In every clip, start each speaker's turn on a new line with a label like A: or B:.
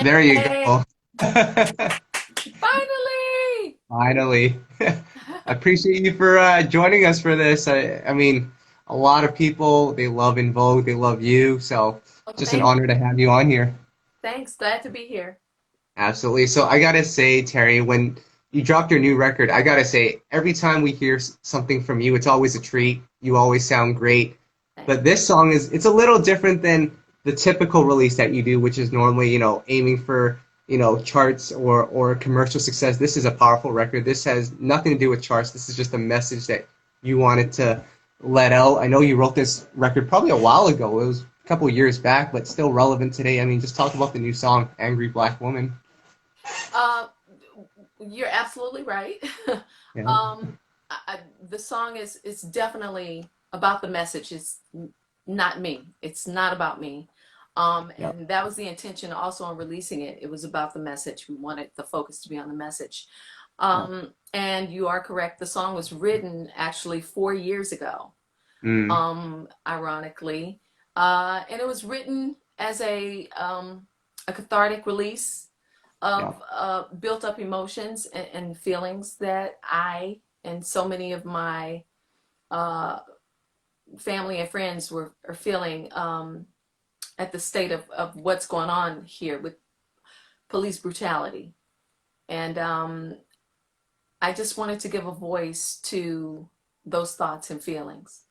A: There you
B: Yay!
A: go.
B: Finally!
A: Finally. I appreciate you for joining us for this. I mean, a lot of people, they love En Vogue, they love you, so
B: Oh,
A: just an honor to have you on here.
B: thanks. Glad to be here.
A: Absolutely. So I gotta say, Terry, when you dropped your new record, I gotta say, every time we hear something from you, it's always a treat. You always sound great.
B: Thanks.
A: But this song it's a little different than the typical release that you do, which is normally, aiming for, charts or commercial success. This is a powerful record. This has nothing to do with charts. This is just a message that you wanted to let out. I know you wrote this record probably a while ago. It was a couple years back, but still relevant today. I mean, just talk about the new song, Angry Black Woman.
B: Uh, you're absolutely right.
A: Yeah.
B: um, the song is definitely about the message. It's not me. It's not about me.
A: Yeah.
B: And that was the intention also on releasing it. It was about the message. We wanted the focus to be on the message.
A: Yeah.
B: And you are correct. The song was written actually 4 years ago.
A: Mm.
B: Ironically. And it was written as a cathartic release
A: Yeah.
B: of built up emotions and feelings that I and so many of my uh, family and friends are feeling at the state of what's going on here with police brutality. And I just wanted to give a voice to those thoughts and feelings.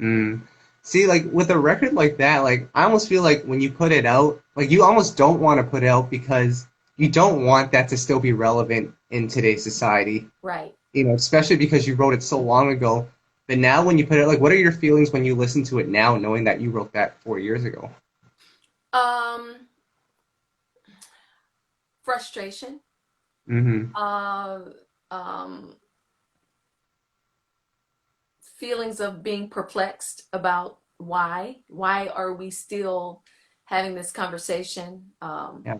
A: Mm. See, like with a record like that, like I almost feel like when you put it out, like you almost don't want to put it out because you don't want that to still be relevant in today's society.
B: Right.
A: Especially because you wrote it so long ago. But now when you put it, like, what are your feelings when you listen to it now, knowing that you wrote that 4 years ago?
B: Um, Frustration.
A: Mm-hmm.
B: Uh, um, Feelings of being perplexed about why are we still having this conversation,
A: Yeah.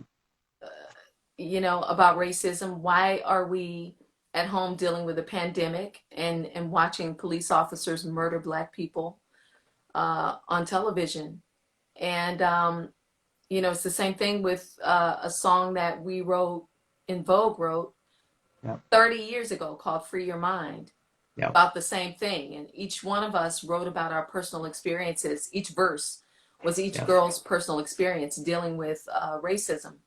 B: about racism? Why are we at home dealing with a pandemic and watching police officers murder black people on television? And it's the same thing with a song that we wrote, En Vogue wrote
A: Yeah.
B: 30 years ago, called Free Your Mind,
A: Yeah.
B: about the same thing. And each one of us wrote about our personal experiences. Each verse was each
A: Yeah.
B: girl's personal experience dealing with racism.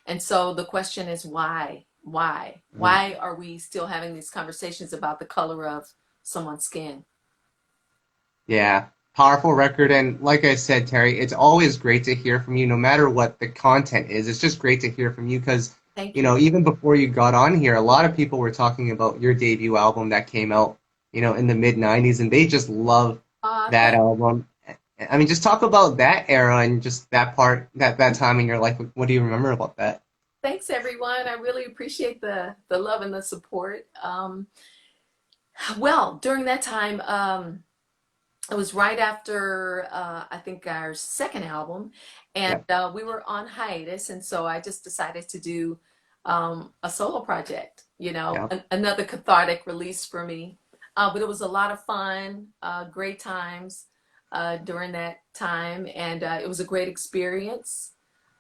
B: And so the question is why? Why?
A: Mm.
B: Why are we still having these conversations about the color of someone's skin?
A: Yeah, powerful record. And like I said, Terry, it's always great to hear from you, no matter what the content is. It's just great to hear from you because,
B: Thank you.
A: even before you got on here, a lot of people were talking about your debut album that came out, in the mid 90s, and they just love that
B: Thank
A: album. I mean, just talk about that era and just that part, that time in your life. What do you remember about that?
B: Thanks, everyone. I really appreciate the love and the support. Well, during that time, it was right after I think our second album, and
A: Yeah,
B: we were on hiatus, and so I just decided to do a solo project.
A: yeah,
B: Another cathartic release for me. But it was a lot of fun, great times during that time, and it was a great experience,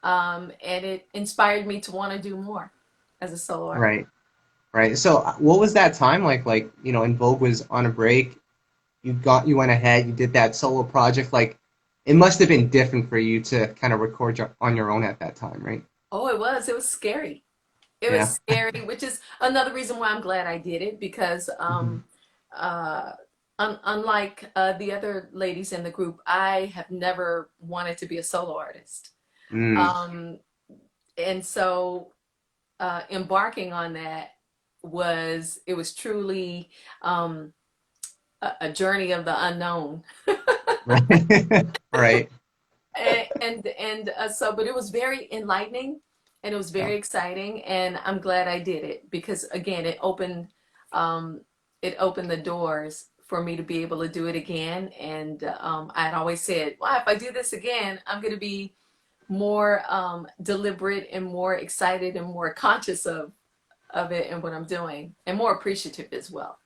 B: and it inspired me to want to do more as a solo artist.
A: right, right. So, what was that time like? Like, In Vogue was on a break. You went ahead, you did that solo project. Like, it must have been different for you to kind of record on your own at that time, right?
B: Oh, it was scary. It was
A: Yeah.
B: scary, which is another reason why I'm glad I did it, because
A: Hmm.
B: uh, unlike the other ladies in the group, I have never wanted to be a solo artist.
A: Mm.
B: Um, and so embarking on that it was truly um, a journey of the unknown.
A: Right. Right.
B: But it was very enlightening, and it was
A: Yeah.
B: very exciting, and I'm glad I did it, because again um, it opened the doors for me to be able to do it again. And I'd always said, well, if I do this again, I'm going to be more deliberate and more excited and more conscious of it and what I'm doing, and more appreciative as well.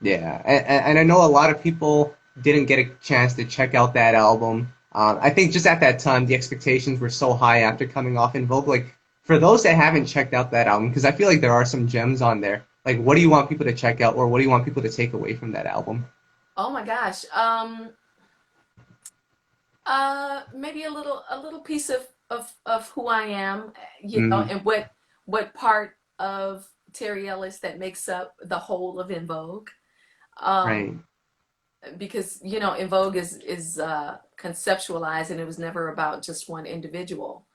A: Yeah. And I know a lot of people didn't get a chance to check out that album. I think just at that time, the expectations were so high after coming off In Vogue. Like, for those that haven't checked out that album, because I feel like there are some gems on there. Like, what do you want people to check out, or what do you want people to take away from that album?
B: Oh my gosh. Maybe a little piece of who I am, you know,
A: Mm,
B: and what part of Terry Ellis that makes up the whole of En Vogue. Um,
A: right,
B: because you know, En Vogue is conceptualized, and it was never about just one individual.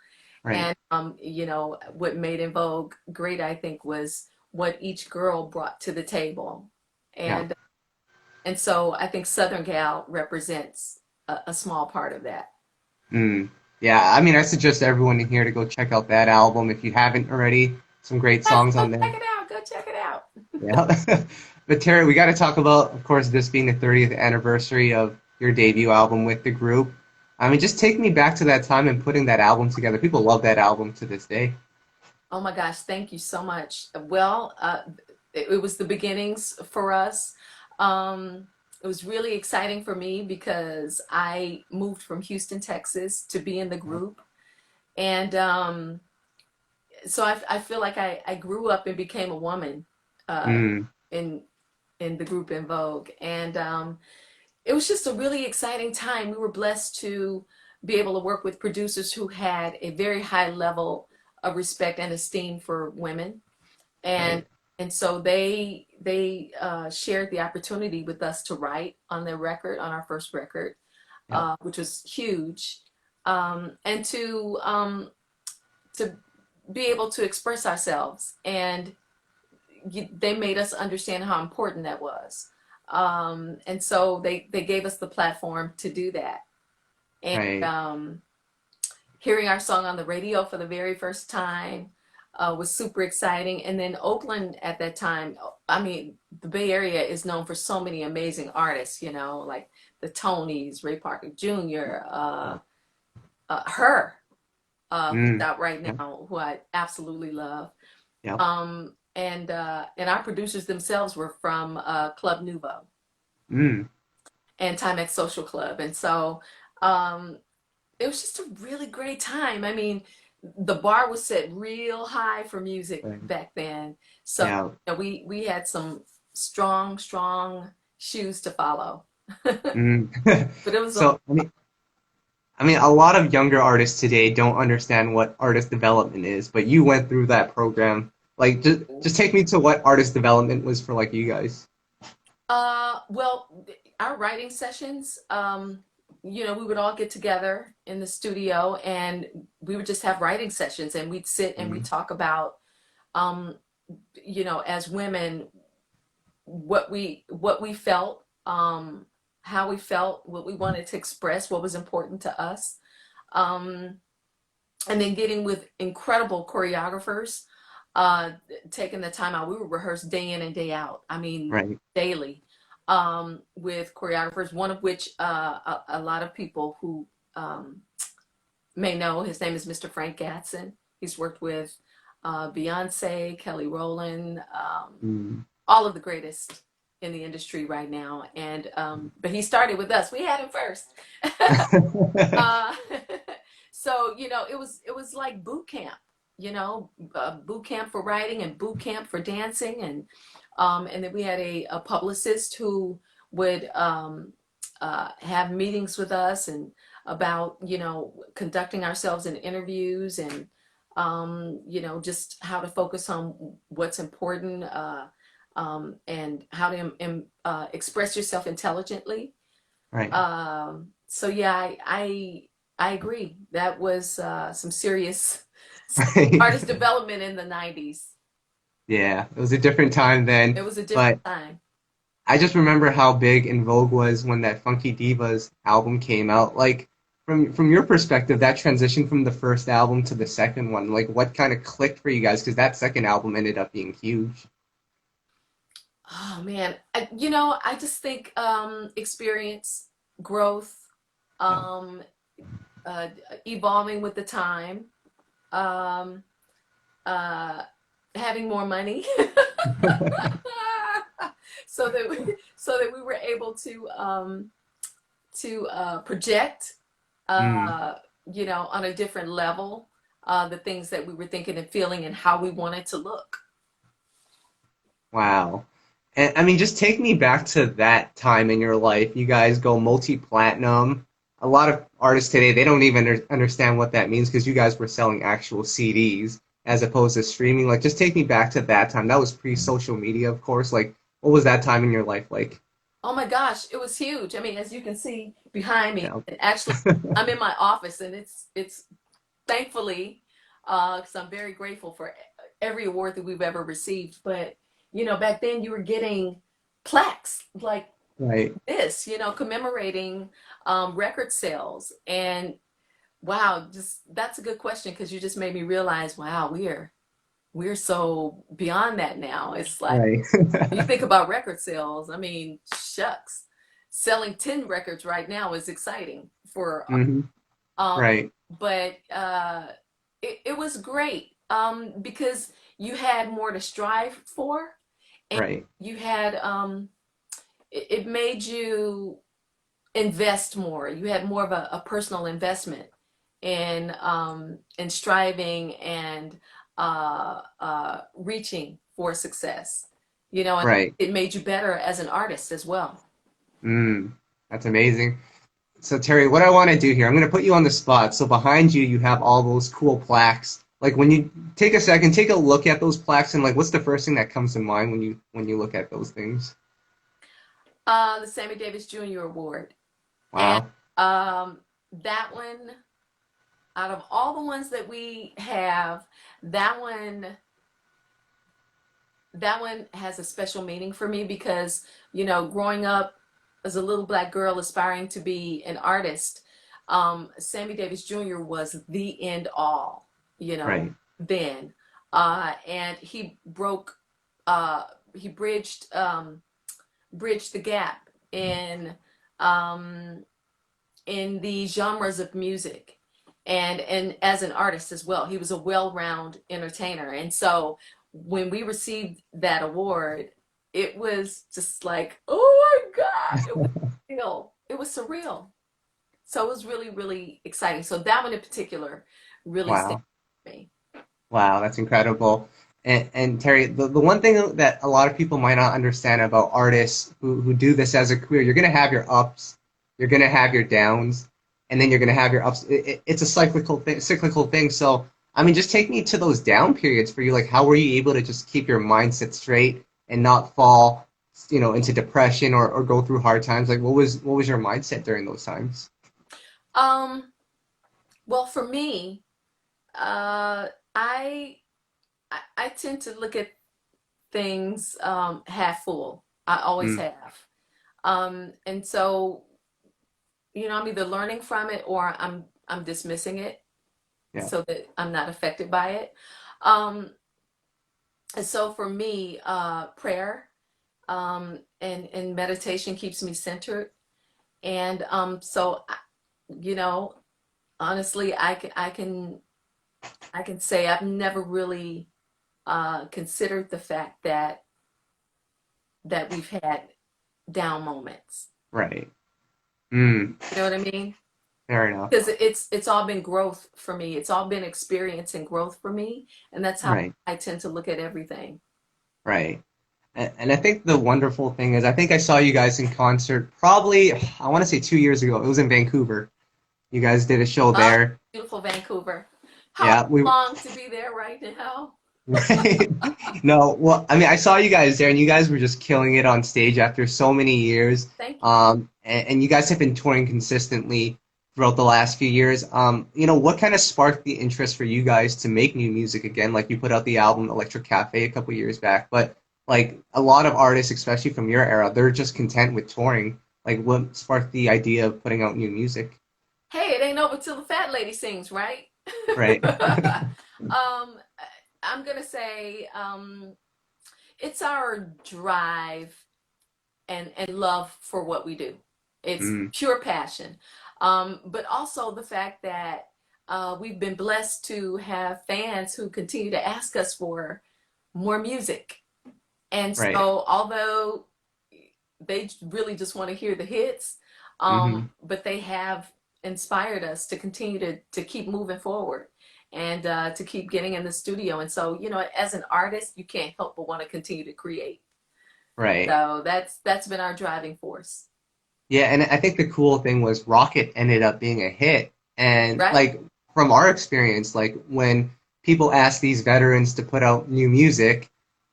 A: right.
B: And you know, what made En Vogue great, I think, was what each girl brought to the table.
A: Yeah.
B: And so I think Southern Gal represents a small part of that.
A: Mm. Yeah, I mean, I suggest everyone in here to go check out that album if you haven't already. Some great
B: Yes,
A: songs
B: go
A: on there.
B: check it out. Go check it out.
A: Yeah. But Terry, we got to talk about, of course, this being the 30th anniversary of your debut album with the group. I mean, just take me back to that time and putting that album together. People love that album to this day.
B: Oh my gosh, thank you so much. Well, it was the beginnings for us. It was really exciting for me because I moved from Houston, Texas to be in the group. And so I feel like I grew up and became a woman uh,
A: Mm,
B: in in the group En Vogue. And it was just a really exciting time. We were blessed to be able to work with producers who had a very high level of respect and esteem for women, and
A: right.
B: so they shared the opportunity with us to write on their record, on our first record,
A: Yeah.
B: which was huge, and to be able to express ourselves, and they made us understand how important that was. And so they gave us the platform to do that. And
A: Right.
B: hearing our song on the radio for the very first time was super exciting. And then Oakland at that time, I mean, the Bay Area is known for so many amazing artists, you know, like the Tonys, Ray Parker Jr., her, who's
A: Mm,
B: out right
A: yeah.
B: now, who I absolutely love.
A: Yeah.
B: And our producers themselves were from Club Nouveau
A: Mm,
B: and Timex Social Club. And so um, it was just a really great time. I mean, the bar was set real high for music
A: right.
B: back then. So
A: Yeah.
B: you know, we had some strong shoes to follow.
A: Mm.
B: But it was a
A: So, I mean, a lot of younger artists today don't understand what artist development is, but you went through that program. Like, just take me to what artist development was for like you guys.
B: well, our writing sessions, you know, we would all get together in the studio and we would just have writing sessions, and we'd sit and we'd
A: Mm,
B: talk about, um, you know, as women, what we felt, how we felt, what we wanted to express, what was important to us. Um, and then getting with incredible choreographers, uh, taking the time out. We would rehearse day in and day out. I mean,
A: right.
B: daily, with choreographers. One of which a lot of people who may know. His name is Mr. Frank Gatson. He's worked with Beyonce, Kelly Rowland,
A: Mm.
B: all of the greatest in the industry right now. And but he started with us. We had him first. uh, so you know, it was like boot camp. You know, boot camp for writing and boot camp for dancing, and then we had a publicist who would have meetings with us and about, you know, conducting ourselves in interviews, and you know, just how to focus on what's important, and how to express yourself intelligently.
A: Right.
B: So yeah, I agree. That was some serious
A: Right.
B: artist development in the 90s.
A: Yeah, it was a different time
B: It
A: then,
B: was a
A: but
B: different time.
A: I just remember how big In Vogue was when that Funky Divas album came out. Like from your perspective, that transition from the first album to the second one, like what kind of clicked for you guys? Because that second album ended up being huge.
B: Oh man, you know, I just think experience, growth,
A: Yeah.
B: um, uh, evolving with the time, um, uh, having more money, so that we were able to project
A: Mm.
B: uh, on a different level, the things that we were thinking and feeling and how we wanted to look.
A: Wow. And I mean, just take me back to that time in your life. You guys go multi-platinum. A lot of artists today, they don't even understand what that means because you guys were selling actual CDs as opposed to streaming. Like, just take me back to that time. That was pre-social media, of course. Like, what was that time in your life like?
B: Oh my gosh, it was huge. I mean, as you can see behind me,
A: Yeah.
B: and actually, I'm in my office, and it's thankfully, because I'm very grateful for every award that we've ever received. But back then you were getting plaques like
A: Right.
B: this, commemorating record sales. And wow, just that's a good question because you just made me realize, wow, we're so beyond that now. It's like
A: Right.
B: you think about record sales. I mean, shucks, selling 10 records right now is exciting for
A: Hmm.
B: um,
A: Right.
B: but it was great because you had more to strive for, and
A: Right.
B: you had it made you invest more. You had more of a personal investment in striving and reaching for success. And
A: Right.
B: it made you better as an artist as well.
A: Mm. That's amazing. So Terry, what I want to do here, I'm going to put you on the spot. So behind you, you have all those cool plaques. Like when you take a second, take a look at those plaques, and like, what's the first thing that comes to mind when you look at those things?
B: The Sammy Davis Jr. Award, and
A: Wow.
B: that one, out of all the ones that we have, that one that one has a special meaning for me because, growing up as a little black girl aspiring to be an artist, Sammy Davis Jr. was the end all,
A: Right.
B: then. And uh, he bridged the gap um, in the genres of music and as an artist as well. He was a well-rounded entertainer. And so when we received that award, it was just like, oh my God, it was real. It was surreal. So it was really, really exciting. So that one in particular really stayed
A: Wow.
B: with me.
A: Wow, that's incredible. And Terry, the one thing that a lot of people might not understand about artists who do this as a career, you're going to have your ups, you're going to have your downs, and then you're going to have your ups. It's a cyclical thing. So, I mean, just take me to those down periods for you. Like, how were you able to just keep your mindset straight and not fall, into depression or go through hard times? Like, what was your mindset during those times?
B: Um, well, for me, uh, I, I tend to look at things half full. I always
A: Mm,
B: have. And so, I'm either learning from it or I'm dismissing it
A: yeah,
B: so that I'm not affected by it. Um, and so for me, prayer and meditation keeps me centered. And so, you know, honestly, I can say I've never really considered the fact that we've had down moments.
A: right. Mm,
B: You know what I mean?
A: fair enough.
B: Because it's all been growth for me. It's all been experience and growth for me, and that's how
A: Right.
B: I tend to look at everything.
A: Right. And I think the wonderful thing is, I think I saw you guys in concert probably, I want to say 2 years ago. It was in Vancouver. You guys did a show
B: Oh,
A: there.
B: beautiful Vancouver. How
A: Yeah, we
B: long to be there right now?
A: right. No, well, I mean, I saw you guys there, and you guys were just killing it on stage after so many years.
B: Thank you.
A: And you guys have been touring consistently throughout the last few years. What kind of sparked the interest for you guys to make new music again? Like you put out the album Electric Cafe a couple years back, but like a lot of artists, especially from your era, they're just content with touring. Like, what sparked the idea of putting out new music?
B: Hey, it ain't over till the fat lady sings, right?
A: Right.
B: um, I'm gonna say it's our drive and love for what we do. It's
A: Mm,
B: pure passion. But also the fact that we've been blessed to have fans who continue to ask us for more music. And
A: right.
B: so, although they really just want to hear the hits,
A: Hmm.
B: but they have inspired us to continue to keep moving forward and to keep getting in the studio. And so, you know, as an artist, you can't help but want to continue to create.
A: Right.
B: So that's been our driving force.
A: Yeah, and I think the cool thing was Rocket ended up being a hit. And
B: Right?
A: like from our experience, like when people ask these veterans to put out new music,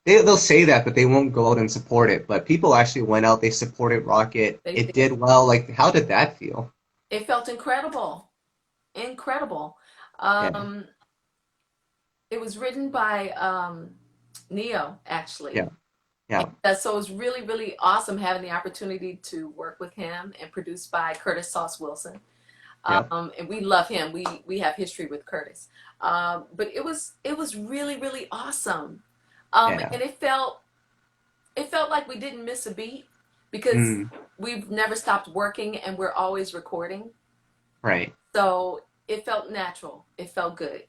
A: they'll say that, but they won't go out and support it. But people actually went out, they supported Rocket.
B: They
A: It
B: did.
A: did well. Like, how did that feel?
B: It felt incredible. Incredible.
A: Yeah,
B: Um, it was written by Neo,
A: yeah,
B: actually.
A: yeah,
B: So it was really, really awesome having the opportunity to work with him and produced by Curtis Sauce Wilson.
A: yeah,
B: And we love him. We have history with Curtis. But it was really, really awesome.
A: yeah.
B: And it felt like we didn't miss a beat because
A: Mm,
B: we've never stopped working and we're always recording.
A: right.
B: So it felt natural. It felt good.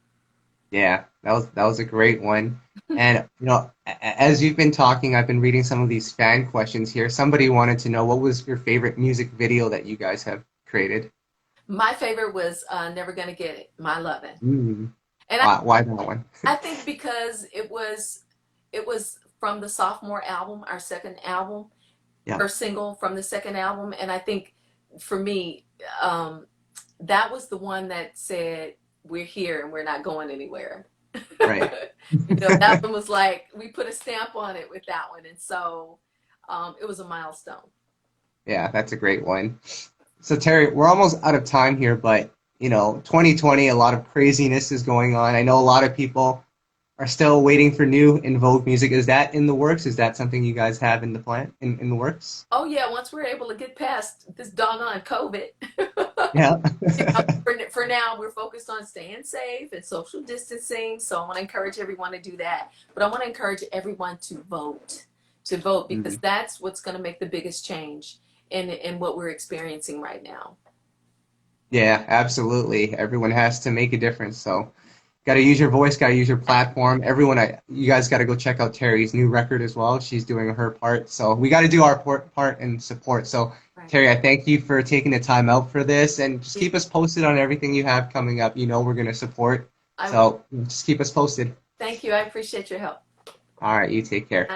A: Yeah, that was a great one. And as you've been talking, I've been reading some of these fan questions here. Somebody wanted to know what was your favorite music video that you guys have created?
B: My favorite was Never Gonna Get It, My Lovin'.
A: Mm,
B: And
A: why that one?
B: I think because it was from the sophomore album, our second album,
A: Yeah,
B: first single from the second album, and I think for me, um, that was the one that said we're here and we're not going anywhere.
A: right.
B: That one was like we put a stamp on it with that one, and so it was a milestone.
A: Yeah, that's a great one. So Terry, we're almost out of time here, but 2020, a lot of craziness is going on. I know a lot of people are still waiting for new In Vogue music. Is that in the works? Is that something you guys have in the plan in the works?
B: Oh yeah, once we're able to get past this doggone COVID,
A: Yeah.
B: for now we're focused on staying safe and social distancing. So I want to encourage everyone to do that. But I want to encourage everyone to vote because
A: Mm.
B: that's what's going to make the biggest change in what we're experiencing right now.
A: Yeah, absolutely. Everyone has to make a difference. So, got to use your voice, got to use your platform. Everyone, you guys got to go check out Terry's new record as well. She's doing her part. So, we got to do our part and support. So,
B: Right.
A: Terry, I thank you for taking the time out for this and just keep us posted on everything you have coming up. We're going to support.
B: I
A: So, just keep us posted.
B: thank you. I appreciate your help.
A: All right, you take care.